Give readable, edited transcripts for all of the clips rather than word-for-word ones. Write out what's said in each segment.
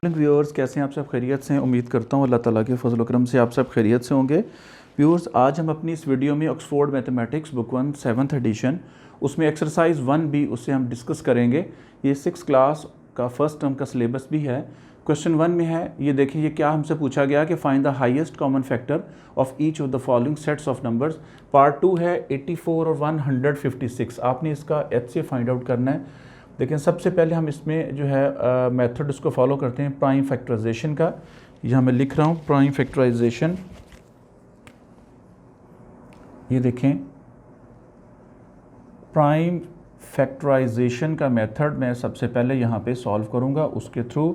Viewers, कैसे हैं आप सब? खैरियत से हैं? उम्मीद करता हूँ अल्लाह ताला के फजल करम से आप सब खैरियत से होंगे। व्यूअर्स, आज हम अपनी इस वीडियो में Oxford mathematics book 1 7th edition उसमें एक्सरसाइज 1B उससे हम डिस्कस करेंगे। ये 6th क्लास का फर्स्ट टर्म का सिलेबस भी है। क्वेश्चन 1 में है, ये देखिए, ये क्या हमसे पूछा गया कि find the highest common factor of each of the following sets of numbers. Part 2 है 84 और 156। आपने इसका एच से फाइंड आउट करना है। लेकिन सबसे पहले हम इसमें जो है मेथड उसको फॉलो करते हैं प्राइम फैक्टराइजेशन का। यहाँ मैं लिख रहा हूँ प्राइम फैक्टराइजेशन। ये देखें, प्राइम फैक्टराइजेशन का मेथड मैं सबसे पहले यहाँ पे सॉल्व करूँगा। उसके थ्रू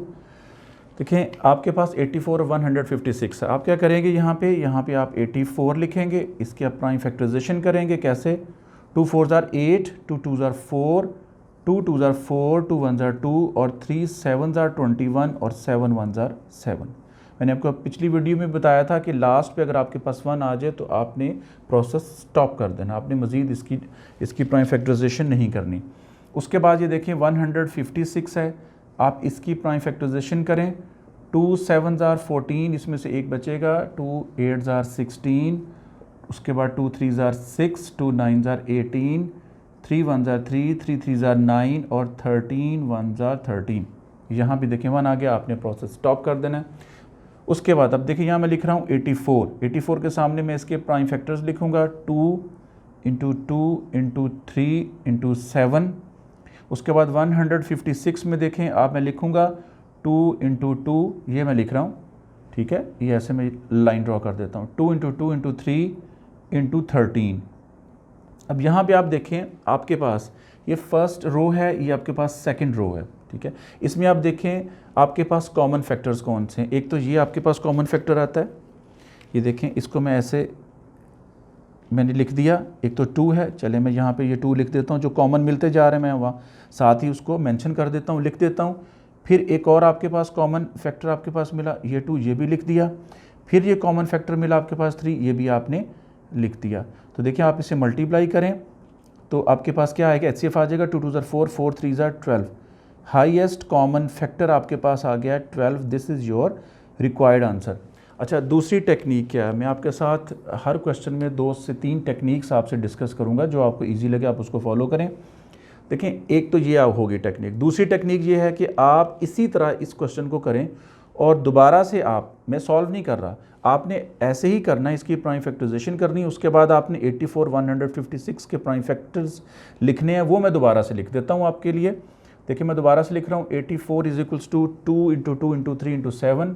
देखें, आपके पास 84 और 156 है। आप क्या करेंगे, यहाँ पे आप 84 लिखेंगे, इसकी आप प्राइम फैक्टराइजेशन करेंगे। कैसे? 2 4 ज़ार 8, 2 2 ज़ार 4, 2 2 ज़ार 4, 2 1 ज़ार 2 और 3 7 ज़ार 21 और 7 1 ज़ार 7। मैंने आपको पिछली वीडियो में बताया था कि लास्ट पे अगर आपके पास 1 आ जाए तो आपने प्रोसेस स्टॉप कर देना, आपने मज़ीद इसकी प्राइम फैक्टराइजेशन नहीं करनी। उसके बाद ये देखें 156 है, आप इसकी प्राइम फैक्टराइजेशन करें। 2 7 ज़ार 14, इसमें से एक बचेगा। 2 8 ज़ार 16, उसके बाद 2 3 ज़ार 6, 2 9 ज़ार 18, 3 1 ज़ार 3, 3 3 ज़ार 9 और 13 1 ज़ार 13। यहाँ भी देखें 1 आ गया, आपने प्रोसेस स्टॉप कर देना है। उसके बाद अब देखिए, यहाँ मैं लिख रहा हूँ 84। 84 के सामने मैं इसके प्राइम फैक्टर्स लिखूँगा। 2 इंटू 2 इंटू 3 इंटू 7। उसके बाद 156 में देखें, आप मैं लिखूँगा 2 इंटू 2, ये मैं लिख रहा हूँ, ठीक है। ये ऐसे मैं लाइन ड्रॉ कर देता हूँ। 2 इंटू 2 इंटू 3 इंटू 13। अब यहाँ पे आप देखें, आपके पास ये फर्स्ट रो है, ये आपके पास सेकंड रो है, ठीक है। इसमें आप देखें आपके पास कॉमन फैक्टर्स कौन से हैं। एक तो ये आपके पास कॉमन फैक्टर आता है, ये देखें, इसको मैं ऐसे मैंने लिख दिया। एक तो 2 है, चले मैं यहाँ पे ये 2 लिख देता हूँ, जो कॉमन मिलते जा रहे हैं मैं वहाँ साथ ही उसको मेंशन कर देता हूँ, लिख देता हूँ। फिर एक और आपके पास कॉमन फैक्टर आपके पास मिला, ये 2, ये भी लिख दिया। फिर ये कॉमन फैक्टर मिला आपके पास 3, ये भी आपने लिख दिया। तो देखिए, आप इसे मल्टीप्लाई करें तो आपके पास क्या आएगा, HCF आ जाएगा। 2 2 ज़ार 4, 4 3 ज़ार 12। हाईएस्ट कॉमन फैक्टर आपके पास आ गया 12। This is your required answer. अच्छा, दूसरी टेक्निक क्या है, मैं आपके साथ हर क्वेश्चन में 2 से 3 टेक्निक्स आपसे डिस्कस करूंगा, जो आपको इजी लगे आप उसको फॉलो करें। देखें, एक तो ये होगी टेक्निक। दूसरी टेक्निक ये है कि आप इसी तरह इस क्वेश्चन को करें और दोबारा से मैं सॉल्व नहीं कर रहा, आपने ऐसे ही करना है, इसकी प्राइम फैक्टराइजेशन करनी है। उसके बाद आपने 84 156 के प्राइम फैक्टर्स लिखने हैं, वो मैं दोबारा से लिख देता हूँ आपके लिए। देखिए, मैं दोबारा से लिख रहा हूँ 84 is equals to 2 into 2 into 3 into 7,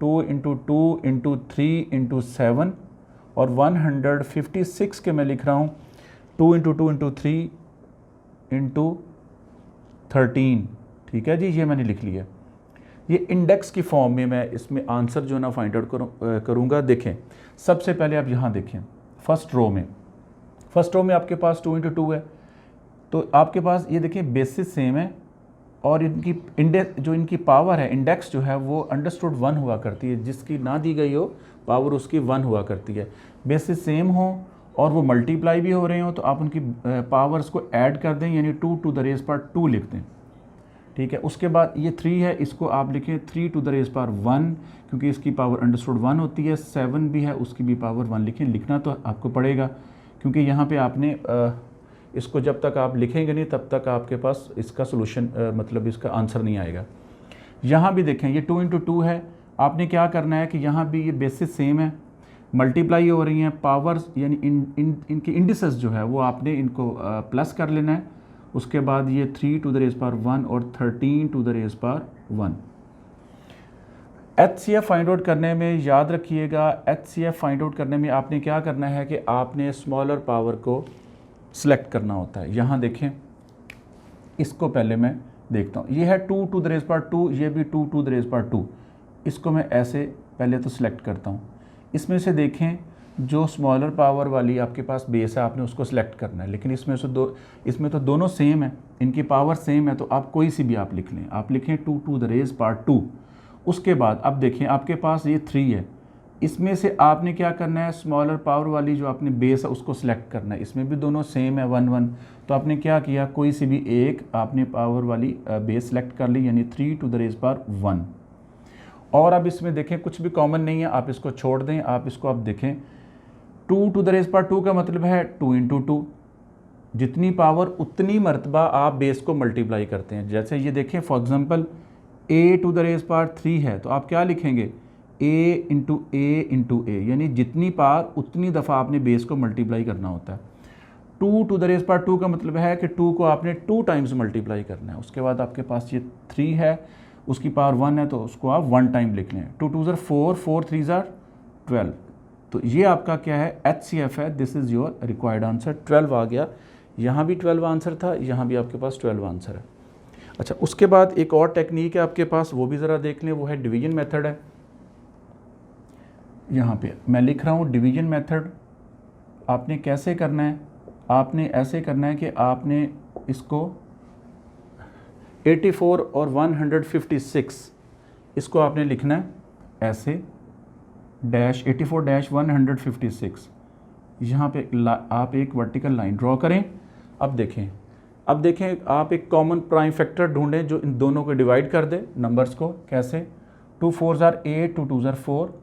2 into 2 into 3 into 7 और 156 के मैं लिख रहा हूँ 2 इंटू 2 इंटू 3 इंटू 13, ठीक है जी। ये मैंने लिख लिया। ये इंडेक्स की फॉर्म में मैं इसमें आंसर जो है ना फाइंड आउट करूँगा। देखें, सबसे पहले आप यहाँ देखें फर्स्ट रो में आपके पास 2 इंटू 2 है, तो आपके पास ये देखिए बेसिस सेम है और इनकी पावर है, इंडेक्स जो है वो अंडरस्टूड 1 हुआ करती है, जिसकी ना दी गई हो पावर उसकी 1 हुआ करती है। बेसिस सेम हो और वो मल्टीप्लाई भी हो रहे हो तो आप उनकी पावर्स को ऐड कर दें, यानी 2 टू द रेज़ पावर 2 लिख दें, ठीक है। उसके बाद ये 3 है, इसको आप लिखें 3 टू द रेज़ पावर 1, क्योंकि इसकी पावर अंडरस्टूड 1 होती है। 7 भी है, उसकी भी पावर 1 लिखें। लिखना तो आपको पड़ेगा, क्योंकि यहाँ पे आपने इसको जब तक आप लिखेंगे नहीं तब तक आपके पास इसका सोल्यूशन मतलब इसका आंसर नहीं आएगा। यहाँ भी देखें, ये 2 इंटू 2 है। आपने क्या करना है कि यहाँ भी ये बेसिस सेम है, मल्टीप्लाई हो रही हैं, पावर्स यानी इनकी इंडिसेस जो है वो आपने इनको प्लस कर लेना है। उसके बाद ये 3 टू द रेज़ पावर 1 और 13 to the raise power 1। HCF find out करने में याद रखिएगा, HCF फाइंड आउट करने में आपने क्या करना है कि आपने स्मॉलर पावर को सिलेक्ट करना होता है। यहाँ देखें, इसको पहले मैं देखता हूँ, ये है 2 टू द रेज़ पावर 2, ये भी 2 टू द रेज़ पावर 2। इसको मैं ऐसे पहले तो सिलेक्ट करता हूँ। इसमें से देखें, जो स्मॉलर पावर वाली आपके पास बेस है आपने उसको सिलेक्ट करना है, लेकिन इसमें तो दोनों सेम है, इनकी पावर सेम है, तो आप कोई सी भी आप लिख लें। आप लिखें 2 टू द रेज़ पावर 2। उसके बाद अब देखें, आपके पास ये 3 है, इसमें से आपने क्या करना है, स्मॉलर पावर वाली जो आपने बेस है उसको सिलेक्ट करना है। इसमें भी दोनों सेम है 1 1, तो आपने क्या किया, कोई सी भी एक आपने पावर वाली बेस सेलेक्ट कर ली, यानी 3 टू द रेज़ पावर 1। और अब इसमें देखें कुछ भी कॉमन नहीं है, आप इसको छोड़ दें, आप इसको आप देखें 2 टू द रेज़ पावर 2 का मतलब है 2 इंटू 2, जितनी पावर उतनी मरतबा आप बेस को मल्टीप्लाई करते हैं। जैसे ये देखें for example a to the raise power 3 है, तो आप क्या लिखेंगे a इंटू ए, यानी जितनी पावर उतनी दफ़ा आपने बेस को मल्टीप्लाई करना होता है। 2 टू द रेज़ पावर 2 का मतलब है कि 2 को आपने 2 टाइम्स मल्टीप्लाई करना है। उसके बाद आपके पास ये 3 है, उसकी पावर 1 है, तो उसको आप 1 टाइम लिख लें। 2 2 ज़र 4, 4 3 ज़र 12। तो ये आपका क्या है, HCF है। This is your required answer. 12 आ गया, यहाँ भी 12 आंसर था, यहाँ भी आपके पास 12 आंसर है। अच्छा, उसके बाद एक और टेक्निक है आपके पास, वो भी ज़रा देख लें, वो है डिवीजन मेथड है। यहाँ पे मैं लिख रहा हूँ डिवीजन मेथड। आपने कैसे करना है, आपने ऐसे करना है कि आपने इसको 84 और 156 इसको आपने लिखना है ऐसे, डैश 84 डैश 156, यहाँ पे आप एक वर्टिकल लाइन ड्रॉ करें। अब देखें आप एक कॉमन प्राइम फैक्टर ढूंढें जो इन दोनों को डिवाइड कर दे नंबर्स को। कैसे, 2 4 ज़ार 8, 2 2 ज़ार 4,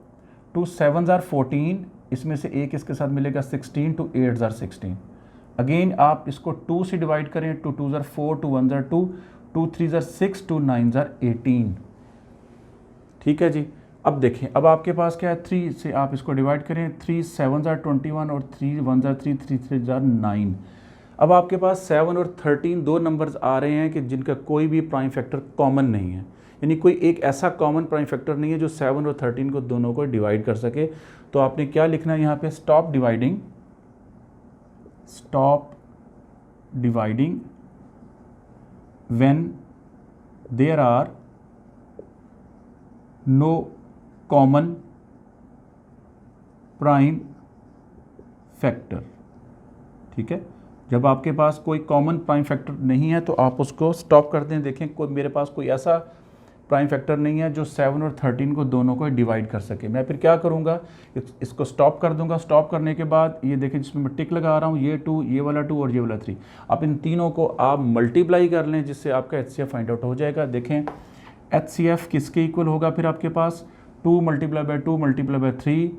2 7 ज़ार 14, इसमें से एक इसके साथ मिलेगा 16, 2 8 ज़ार 16। अगेन आप इसको 2 से डिवाइड करें, 2 2 ज़ार 4, 2 1 ज़ार 2, 2 3 ज़ार 6, 2 9 ज़ार 18। ठीक है जी। अब देखें, अब आपके पास क्या है, 3 से आप इसको डिवाइड करें, 3 7 ज़ार 21 और 3 1 ज़ार 3, 3 3 ज़ार 9। अब आपके पास 7 और 13 दो नंबर्स आ रहे हैं कि जिनका कोई भी प्राइम फैक्टर कॉमन नहीं है, यानी कोई एक ऐसा कॉमन प्राइम फैक्टर नहीं है जो 7 और 13 को दोनों को डिवाइड कर सके। तो आपने क्या लिखना है यहाँ पे, stop dividing when there are no common prime factor. ठीक है, जब आपके पास कोई कॉमन प्राइम फैक्टर नहीं है तो आप उसको स्टॉप कर दें। देखें कोई मेरे पास कोई ऐसा प्राइम फैक्टर नहीं है जो 7 और 13 को दोनों को डिवाइड कर सके। मैं फिर क्या करूँगा, इसको स्टॉप कर दूंगा। स्टॉप करने के बाद ये देखें जिसमें मैं टिक लगा रहा हूँ, ये 2, ये वाला 2 और ये वाला 3, आप इन तीनों को आप मल्टीप्लाई कर लें जिससे आपका HCF फाइंड आउट हो जाएगा। देखें HCF किसके इक्वल होगा, फिर आपके पास 2 मल्टीप्लाई बाई 2 मल्टीप्लाई बाई 3,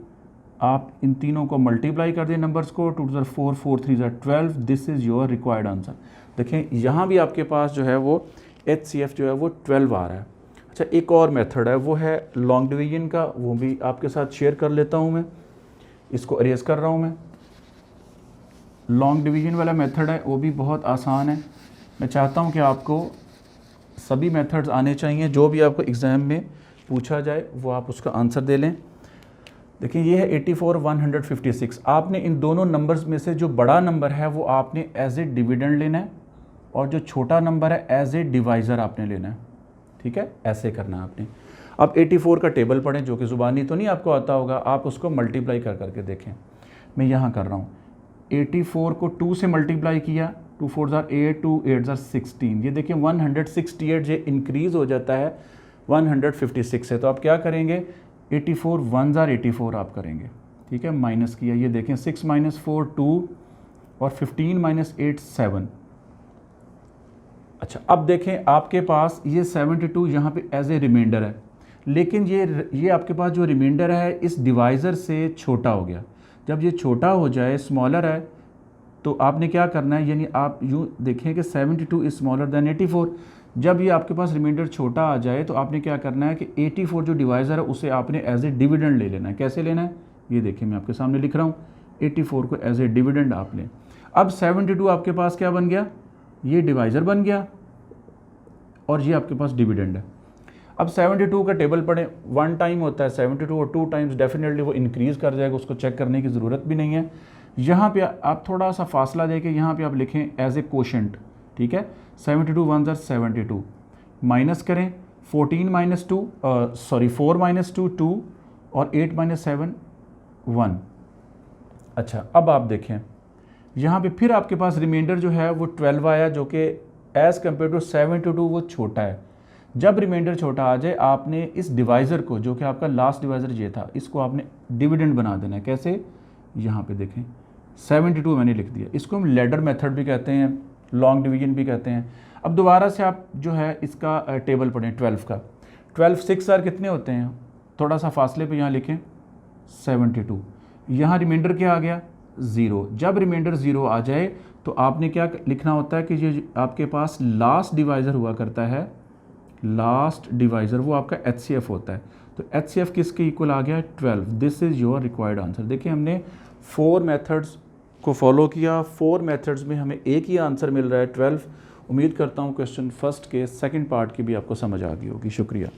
आप इन तीनों को मल्टीप्लाई कर दें नंबर्स को, 2 ज़ार 4, 4 3 ज़ार 12। This is your required answer. देखें यहाँ भी आपके पास जो है वो HCF जो है वो 12 आ रहा है। अच्छा, एक और मेथड है, वो है लॉन्ग डिवीजन का, वो भी आपके साथ शेयर कर लेता हूँ मैं। इसको अरेज कर रहा हूँ मैं। लॉन्ग डिवीजन वाला मेथड है, वो भी बहुत आसान है। मैं चाहता हूँ कि आपको सभी मेथड्स आने चाहिए, जो भी आपको एग्ज़ाम में पूछा जाए वो आप उसका आंसर दे लें। देखिए ये है 84 156। आपने इन दोनों नंबर्स में से जो बड़ा नंबर है वो आपने एज ए डिविडेंड लेना है, और जो छोटा नंबर है एज ए डिवाइज़र आपने लेना है। ठीक है, ऐसे करना है आपने। अब 84 का टेबल पढ़ें, जो कि ज़ुबानी तो नहीं आपको आता होगा, आप उसको मल्टीप्लाई कर करके देखें। मैं यहाँ कर रहा हूँ, 84 को 2 से मल्टीप्लाई किया, 2 4 ज़ार 8, 2 8 ज़ार 16। ये देखिए 168 ये इंक्रीज़ हो जाता है 156 से। तो आप क्या करेंगे, 84 1 ज़ार 84 आप करेंगे। ठीक है, माइनस किया, ये देखें 6 माइनस 4 2 और 15 माइनस 8 7। अच्छा, अब देखें आपके पास ये 72 यहाँ पे एज ए रिमाइंडर है, लेकिन ये आपके पास जो रिमाइंडर है इस डिवाइज़र से छोटा हो गया। जब ये छोटा हो जाए, स्मॉलर है, तो आपने क्या करना है, यानी आप यूँ देखें कि 72 इज़ स्मॉलर दैन 84। जब ये आपके पास रिमाइंडर छोटा आ जाए तो आपने क्या करना है कि 84 जो डिवाइज़र है उसे आपने एज ए डिविडेंड ले लेना है। कैसे लेना है, ये देखिए मैं आपके सामने लिख रहा हूँ, 84 को एज ए डिविडेंड आप लें। अब 72 आपके पास क्या बन गया, ये डिवाइज़र बन गया और ये आपके पास डिविडेंड है। अब 72 का टेबल पढ़ें, 1 टाइम होता है 72 और 2 टाइम्स डेफिनेटली वो इंक्रीज़ कर जाएगा, उसको चेक करने की ज़रूरत भी नहीं है। यहाँ पे आप थोड़ा सा फासला देके यहाँ पे आप लिखें एज ए कोशेंट। ठीक है, 72 1 ज़ार 72, माइनस करें 14 माइनस 2 सॉरी 4 माइनस 2 2 और 8 माइनस 7 1। अच्छा, अब आप देखें यहाँ पे फिर आपके पास रिमाइंडर जो है वो 12 आया, जो कि एज़ कम्पेयर टू 72 वो छोटा है। जब रिमाइंडर छोटा आ जाए, आपने इस डिवाइज़र को, जो कि आपका लास्ट डिवाइज़र ये था, इसको आपने डिविडेंड बना देना है। कैसे, यहाँ पे देखें 72 मैंने लिख दिया। इसको हम लैडर मेथड भी कहते हैं, लॉन्ग डिवीजन भी कहते हैं। अब दोबारा से आप जो है इसका टेबल पढ़ें 12 का। 12 6 ज़ार कितने होते हैं, थोड़ा सा फासले पे यहाँ लिखें 72, यहाँ रिमाइंडर क्या आ गया 0। जब रिमाइंडर 0 आ जाए तो आपने क्या लिखना होता है कि ये आपके पास लास्ट डिवाइज़र हुआ करता है, लास्ट डिवाइज़र वो आपका HCF होता है। तो HCF किसके इक्वल आ गया 12। This is your required answer. देखिए हमने 4 मेथड्स को फॉलो किया, 4 मेथड्स में हमें एक ही आंसर मिल रहा है 12। उम्मीद करता हूँ क्वेश्चन फर्स्ट के सेकंड पार्ट की भी आपको समझ आ गई होगी। शुक्रिया।